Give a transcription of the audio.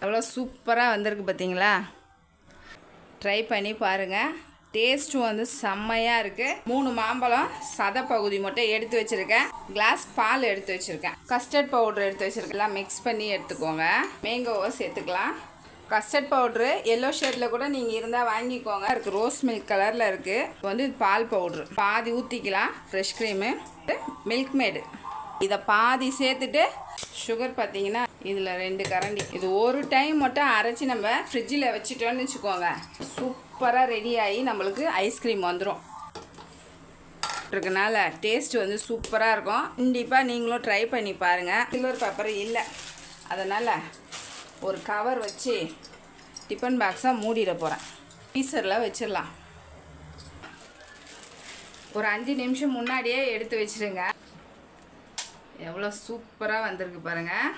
எவ்வளோ சூப்பராக வந்திருக்கு பார்த்தீங்களா? ட்ரை பண்ணி பாருங்கள். டேஸ்ட்டும் வந்து செம்மையாக இருக்குது. 3 மாம்பழம் சதை பகுதி மட்டும் எடுத்து வச்சுருக்கேன். கிளாஸ் பால் எடுத்து வச்சுருக்கேன். கஸ்டர்ட் பவுட்ரு எடுத்து வச்சுருக்கேன். எல்லாம் மிக்ஸ் பண்ணி எடுத்துக்கோங்க. மேங்கோவை சேர்த்துக்கலாம். கஸ்டர்ட் பவுட்ரு எல்லோ ஷேடில் கூட நீங்கள் இருந்தால் வாங்கிக்கோங்க. இருக்குது ரோஸ் மில்க் கலரில் இருக்குது. இப்போ வந்து பால் பவுட்ரு பாதி ஊற்றிக்கலாம். ஃப்ரெஷ் க்ரீமு, மில்க் மேடு இதை பாதி சேர்த்துட்டு சுகர் பார்த்தீங்கன்னா இதில் 2 கரண்டி. இது ஒரு டைம் மட்டும் அரைச்சி நம்ம ஃப்ரிட்ஜில் வச்சுட்டோன்னு வச்சுக்கோங்க, சூப்பராக ரெடி ஆகி நம்மளுக்கு ஐஸ்கிரீம் வந்துடும். இருக்கனால டேஸ்ட் வந்து சூப்பராக இருக்கும். கண்டிப்பாக நீங்களும் ட்ரை பண்ணி பாருங்கள். சில்வர் பேப்பர் இல்லை, அதனால் ஒரு கவர் வச்சு டிஃபன் பாக்ஸாக மூடிட போகிறேன். ஃப்ரீசரில் வச்சிடலாம். ஒரு 5 நிமிஷம் முன்னாடியே எடுத்து வச்சுருங்க. எவ்வளோ சூப்பராக வந்திருக்கு பாருங்கள்.